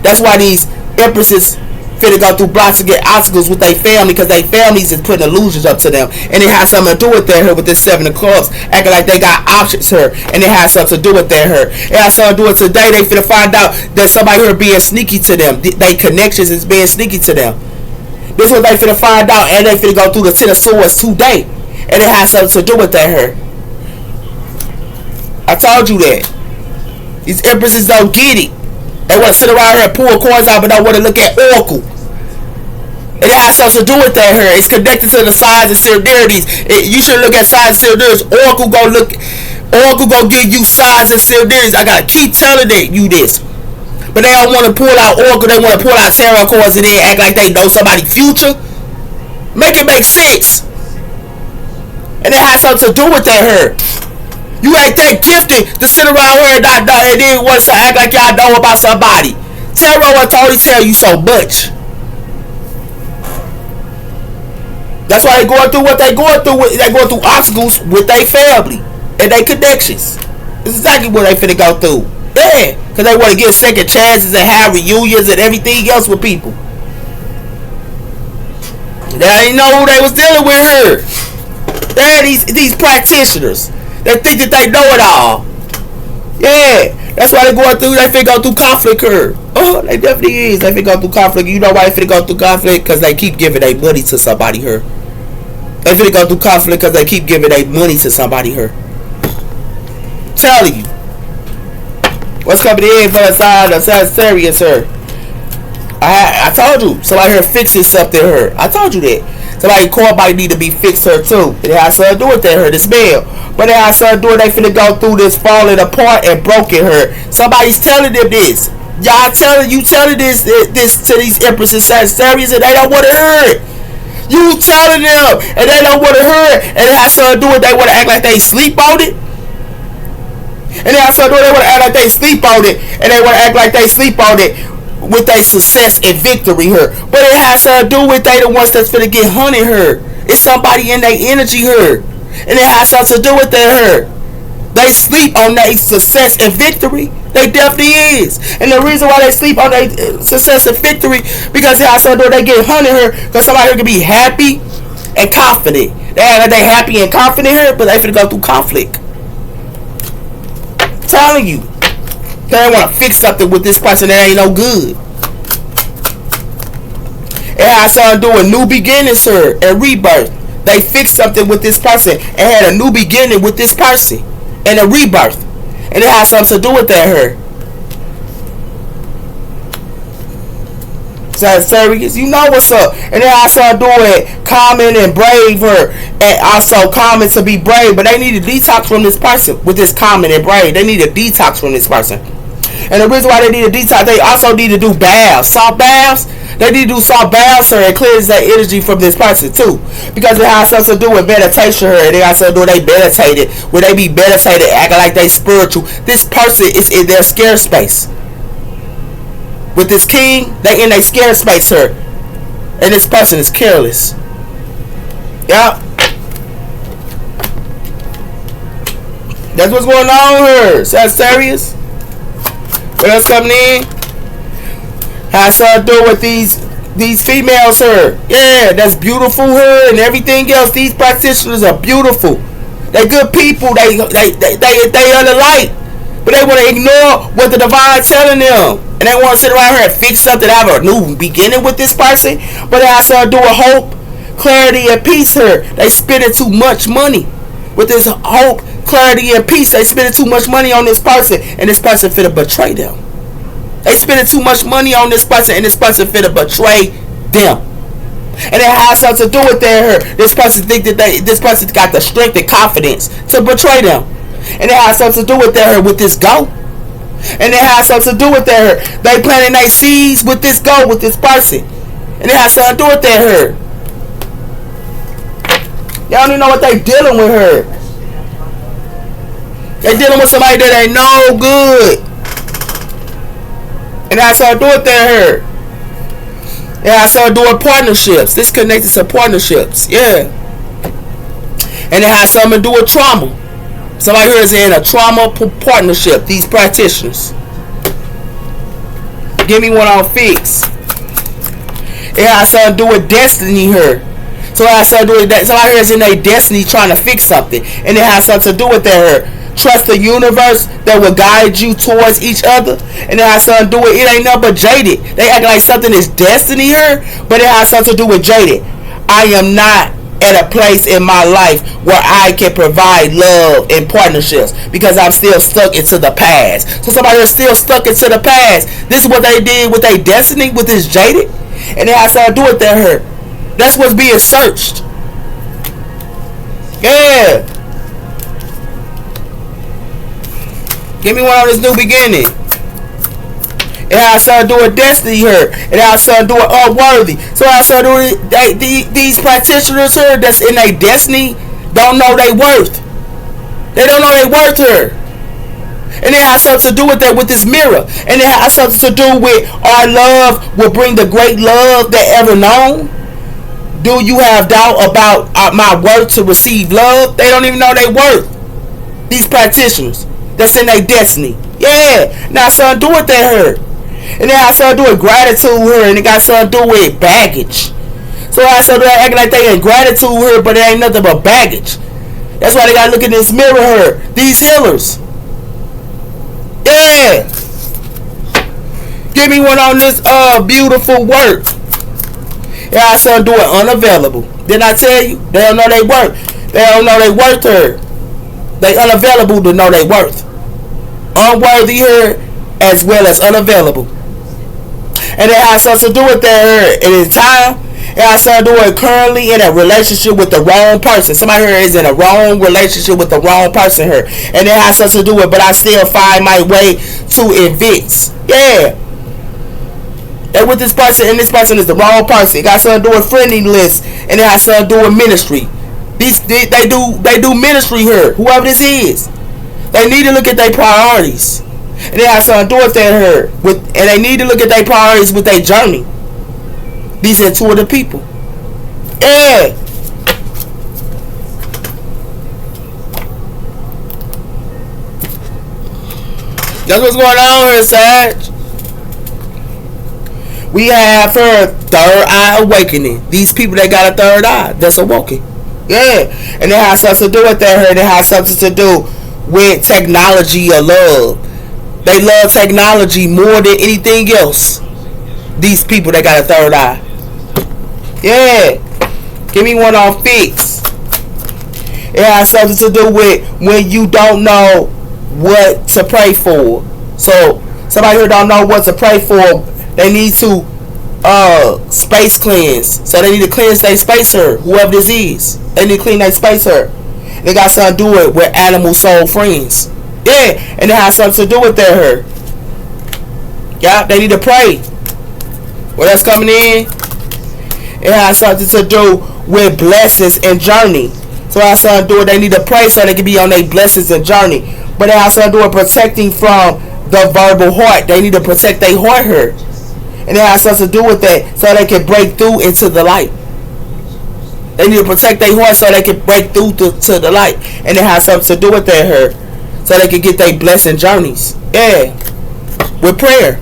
That's why these empresses finna go through blocks to get obstacles with their family, because their families is putting illusions up to them, and it has something to do with their her with this 7 of clubs, acting like they got options her, and it has something to do with their her. It has something to do with today. They finna find out that somebody here being sneaky to them. They connections is being sneaky to them. This is what they finna find out, and they finna go through the 10 of swords today, and it has something to do with their her. I told you that. These empresses don't get it. They want to sit around here and pull coins out, but don't want to look at Oracle. And it has something to do with that here. It's connected to the signs and Sagittarius. You should look at signs and Sagittarius. Oracle go give you signs and Sagittarius. I gotta keep telling you this. But they don't want to pull out Oracle. They want to pull out tarot cards and then act like they know somebody's future. Make it make sense. And it has something to do with that here. You ain't that gifted to sit around here and not know, and then want to act like y'all know about somebody. Tarot will only tell you so much. That's why they going through what they going through. They going through obstacles with their family and their connections. This is exactly what they finna go through. Yeah, because they want to get second chances and have reunions and everything else with people. They didn't know who they was dealing with here. They're these practitioners. They think that they know it all. Yeah, that's why they going through. They finna go through conflict here. Oh, they definitely is. They finna go through conflict. You know why they finna go through conflict? Because they keep giving their money to somebody here. They finna go through conflict because they keep giving their money to somebody here. I'm telling you. What's coming in for the side of Sagittarius here? I told you. Somebody here fixing something here. I told you that. Somebody core might need to be fixed her too. It has something to do with that her, this male. But it has something to do with they finna go through this falling apart and broken her. Somebody's telling them this. Y'all telling this to these empresses Sagittarius and they don't want to hear it. You telling them and they don't want to hear it. And it has something to do with they want to act like they sleep on it. And it has something to do with they want to act like they sleep on it. And they want to act like they sleep on it with their success and victory here. But it has to do with they the ones that's finna get hunted here. It's somebody in their energy here. And it has something to do with that here. They sleep on their success and victory. They definitely is. And the reason why they sleep on their success and victory, because it has something to do with they get hunted here. Because somebody here can be happy and confident. They happy and confident here, but they finna go through conflict. I'm telling you. They want to fix something with this person that ain't no good. It has something to do with new beginnings, sir, and rebirth. They fixed something with this person and had a new beginning with this person and a rebirth. And it has something to do with that here. Sagittarius, you know what's up. And it has something to do with common and brave her. And also common to be brave. But they need to detox from this person with this common and brave. They need to detox from this person. And the reason why they need to detox, they also need to do baths, salt baths. They need to do salt baths, sir, and cleanse that energy from this person too, because it has something to do with meditation. Her, they got something to do with they meditated, where they be meditated, acting like they spiritual. This person is in their scare space. With this king, they in their scare space, sir, and this person is careless. Yeah, that's what's going on here, Sagittarius. What else coming in? Has something to do with these females here. Yeah, that's beautiful here and everything else. These practitioners are beautiful. They good people. They are the light. But they want to ignore what the divine telling them. And they want to sit around here and fix something, have a new beginning with this person. But it has something to do with hope, clarity, and peace here. They spending too much money. With this hope, clarity, and peace, they spending too much money on this person, and this person finna betray them. They spending too much money on this person, and this person finna betray them. And it has something to do with this person think that this person got the strength and confidence to betray them. And it has something to do with with this go. And it has something to do with they planting their seeds with this go, with this person. And it has something to do with her. Y'all don't even know what they dealing with her. They dealing with somebody that ain't no good. And it has something to do with her. It has something to do with partnerships. This connected to partnerships. Yeah. And it has something to do with trauma. Somebody here is in a trauma partnership. These practitioners. Give me one on fix. It has something to do with destiny here. So it has something to do with that. Somebody here is in their destiny trying to fix something. And it has something to do with that here. Trust the universe that will guide you towards each other. And it has something to do with, it ain't nothing but jaded. They act like something is destiny here, but it has something to do with jaded. I am not at a place in my life where I can provide love and partnerships because I'm still stuck into the past. So somebody is still stuck into the past. This is what they did with their destiny, with this jaded. And it has something to do with that hurt. That's what's being searched. Yeah. Give me one on this new beginning. It has something to do with destiny here. It has something to do with unworthy. So it has something to do with these practitioners here that's in their destiny don't know their worth. They don't know their worth here. And it has something to do with that, with this mirror. And it has something to do with our love will bring the great love that ever known. Do you have doubt about my worth to receive love? They don't even know their worth. These practitioners that's in their destiny. Yeah. Now something to do with that hurt. And it has something to do with gratitude here. And it got something to do with baggage. So it has something to do with acting like they in gratitude here, but it ain't nothing but baggage. That's why they got to look in this mirror here. These healers. Yeah. Give me one on this beautiful work. It has something to do with unavailable. Didn't I tell you? They don't know their worth. They don't know their worth here. They unavailable to know their worth. Unworthy here as well as unavailable. And it has something to do with that here. It is time. It has something to do with currently in a relationship with the wrong person. Somebody here is in a wrong relationship with the wrong person here. And it has something to do with, but I still find my way to evict. Yeah. And with this person, and this person is the wrong person. It got something to do with friendly list. And it has something to do with ministry. They do ministry here. Whoever this is. They need to look at their priorities. And it has something to do with that here. And they need to look at their priorities with their journey. These intuitive people. Yeah. That's what's going on here, Sag. We have her third eye awakening. These people that got a third eye, that's awoken. Yeah. And it has something to do with that here. And it has something to do with technology or love. They love technology more than anything else. These people that got a third eye. Yeah. Give me one on fix. It has something to do with when you don't know what to pray for. So somebody who don't know what to pray for, they need to space cleanse. So they need to cleanse their space here. Whoever this is. They need to clean their space here. They got something to do it with animal soul friends. Yeah. And it has something to do with that here. Yeah. They need to pray. What else coming in? It has something to do with blessings and journey. So it has something to do with they need to pray so they can be on their blessings and journey. But it has something to do with protecting from the verbal heart. They need to protect their heart here. And it has something to do with that so they can break through into the light. They need to protect their heart so they can break through to the light. And it has something to do with that here. So they can get their blessing journeys. Yeah. With prayer.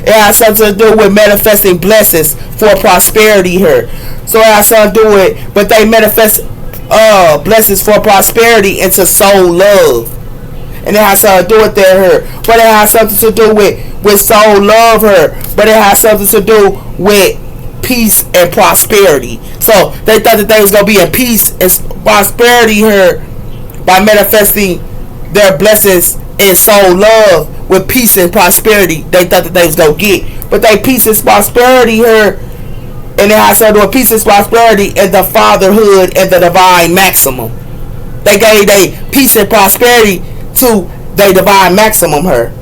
It has something to do with manifesting blessings for prosperity here. So it has something to do with, but they manifest blessings for prosperity into soul love. And it has something to do with that here. But it has something to do with soul love here. But it has something to do with peace and prosperity. So they thought that they was going to be in peace and prosperity here by manifesting their blessings in soul love with peace and prosperity. They thought that they was going to get. But they peace and prosperity here. And it has something to do with peace and prosperity and the fatherhood and the divine maximum. They gave their peace and prosperity to their divine maximum here.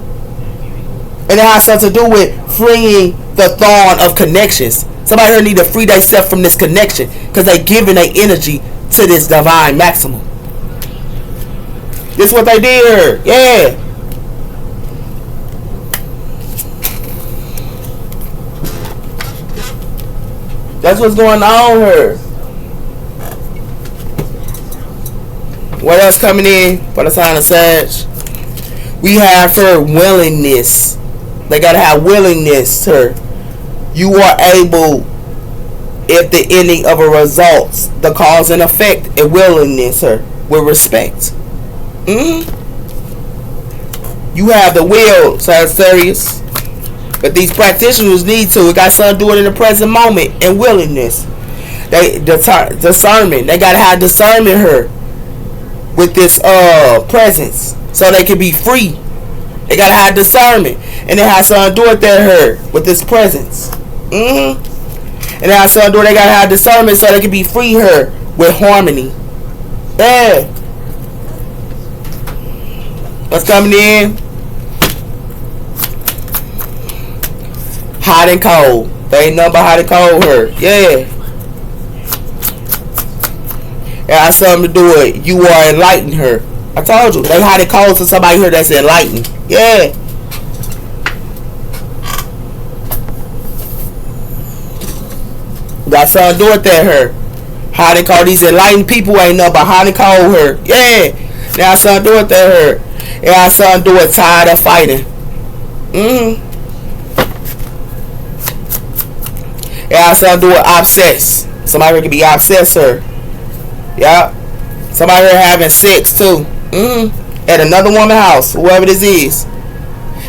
And it has something to do with freeing the thorn of connections. Somebody here need to free themselves from this connection because they giving their energy to this divine maximum. This is what they did here. Yeah. That's what's going on here. What else coming in for the sign of Sag? We have her willingness. They gotta have willingness, her. You are able, if the ending of a results, the cause and effect, and willingness, her, with respect. You have the will, Sagittarius. But these practitioners need to. We got something to do it in the present moment and willingness. They discernment. They gotta have discernment here with this presence, so they can be free. They gotta have discernment, and they have something to do with their her with this presence. And they have something to do. They gotta have discernment so they can be free here with harmony. Yeah. What's coming in? Hot and cold. They ain't nothing but hot and cold her. Yeah. It has something to do with you are enlightened her. I told you. They hot and cold to somebody here that's enlightened. Yeah. Got something to do with that her. Hot and cold. These enlightened people ain't nothing but hot and cold her. Yeah. It has something to do with that her. It has something to do with tired of fighting. It has something to do with obsessed. Somebody here can be obsessed, sir. Yeah. Somebody here having sex too. At another woman's house, whoever this is.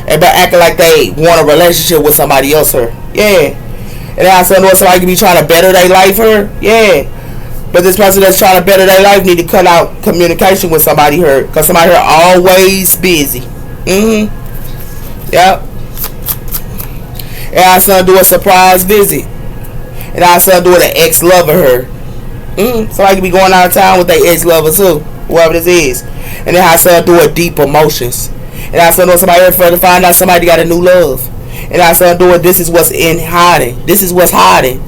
And by acting like they want a relationship with somebody else, sir. Yeah. And it has something to do with somebody can be trying to better their life, her. Yeah. But this person that's trying to better their life need to cut out communication with somebody here. Because somebody here always busy. Yep. It has something to do with a surprise visit. It has something to do with an ex-lover her. Somebody can be going out of town with their ex-lover too. Whoever this is. And it has something to do with deep emotions. It has something to do with somebody here for to find out somebody got a new love. It has something to do with this is what's in hiding. This is what's hiding.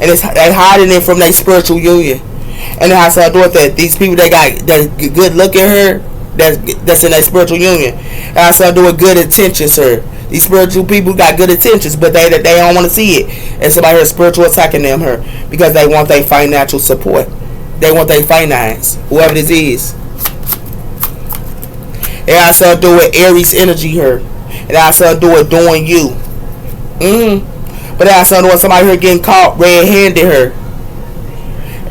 And they hiding it from their spiritual union. And it has something to do with that. These people that got that good look at her, that's in their spiritual union. It has something to do with good intentions, her. These spiritual people got good intentions, but they don't want to see it. And somebody here spiritual attacking them her because they want their financial support. They want their finance, whoever this is. It has something to do with Aries energy here. It has something to do with doing you. But it has something to do with somebody here getting caught red-handed here.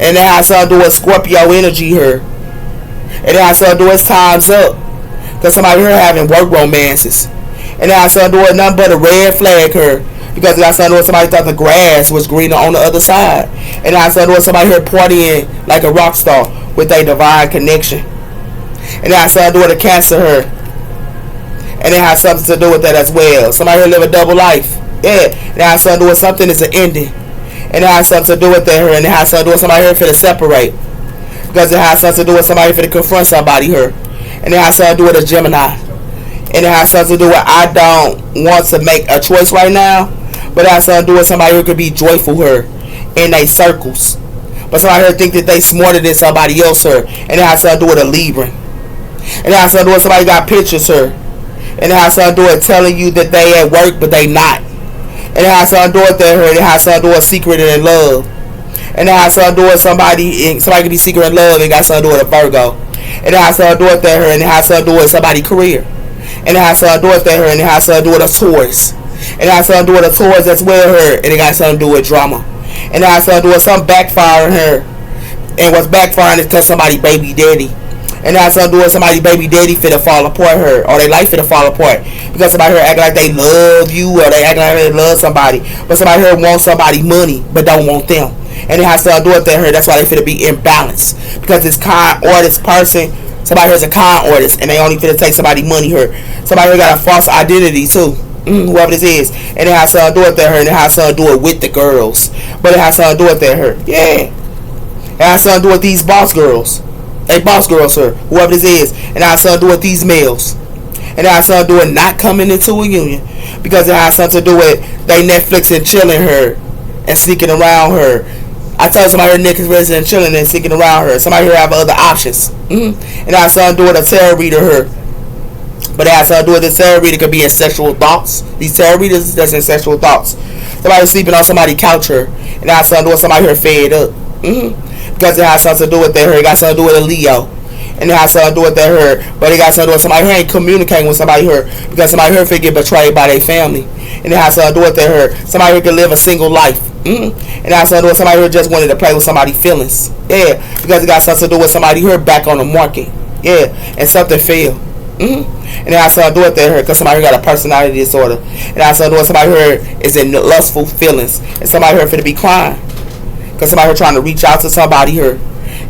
And it has something to do with Scorpio energy here. And it has something to do with time's up. Because somebody here having work romances. And it has something to do with nothing but a red flag here. Because it has something to do with somebody thought the grass was greener on the other side. And it has something to do with somebody here partying like a rock star with a divine connection. And it has something to do with a Cancer here. And it has something to do with that as well. Somebody here live a double life. Yeah. And it has something to do with something that's an ending. And it has something to do with that here. And it has something to do with somebody here for to separate. Because it has something to do with somebody for to confront somebody here. And it has something to do with a Gemini. And it has something to do with I don't want to make a choice right now. But it has something to do with somebody who could be joyful here in their circles. But somebody here think that they smarter than somebody else here. And it has something to do with a Libra. And it has something to do with somebody got pictures here. And it has something to do with telling you that they at work but they not. And it has something to do with that here. It has something to do with secret and love. And it has something to do with somebody can be secret in love and got something to do with a Virgo. And it has something to do with that here. And it has something to do with somebody's career. And it has something to do with that here. And it has something to do with a Taurus. And it has something to do with a Taurus that's well here. And it got something to do with drama. And it has something to do with something backfiring here. And what's backfiring is because somebody baby daddy. And it has something to do with somebody baby daddy finna fall apart her. Or their life finna fall apart. Because somebody here acting like they love you. Or they acting like they love somebody. But somebody here wants somebody money. But don't want them. And it has something to do with that here. That's why they finna be imbalanced. Because this con artist person. Somebody here's a con artist. And they only finna take somebody money here. Somebody here got a false identity too. Whoever this is. And it has something to do with that here. And it has something to do with the girls. But it has something to do with that here. Yeah. It has something to do with these boss girls. Hey, boss girls, sir. Whoever this is. And it has something to do with these males. And it has something to do with not coming into a union. Because it has something to do with they Netflix and chilling her. And sneaking around her. I tell somebody here Netflix and chilling and sneaking around her. Somebody here have other options. And it has something to do with a tarot reader her. But it has something to do with this tarot reader could be in sexual thoughts. These tarot readers that's in sexual thoughts. Somebody sleeping on somebody's couch her. And it has something to do with somebody here fed up. Because it has something to do with that here. It got something to do with a Leo. And it has something to do with that her, but it got something to do with somebody here ain't communicating with somebody here because somebody here get betrayed by their family. And it has something to do with that her, somebody here can live a single life. And it has something to do with somebody here just wanted to play with somebody's feelings. Yeah, because it got something to do with somebody here back on the market. Yeah, and something failed. And it has something to do with that because somebody here got a personality disorder. And it has something to do with somebody here is in lustful feelings. And somebody here finna be crying because somebody here trying to reach out to somebody here.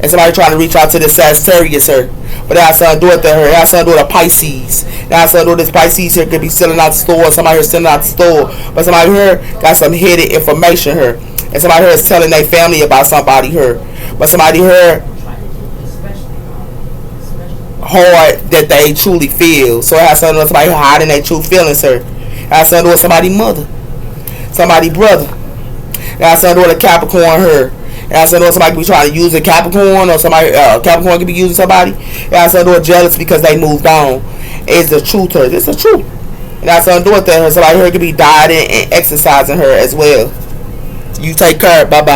And somebody trying to reach out to the Sagittarius here. But it has something to do with that here. It has something to do with a Pisces. It has something to do with this Pisces here could be selling out the store. Somebody here selling out the store. But somebody here got some hidden information here. And somebody here is telling their family about somebody here. But somebody here hard that they truly feel. So it has something to do with somebody hiding their true feelings here. It has something to do with somebody's mother. Somebody's brother. It has something to do with a Capricorn here. It has something to do with somebody could be trying to use a Capricorn, or somebody Capricorn could be using somebody. It has something to do with jealousy because they moved on. It's the truth here. It's the truth. It has something to do with that. Somebody here could be dieting and exercising her as well. You take care. Bye bye.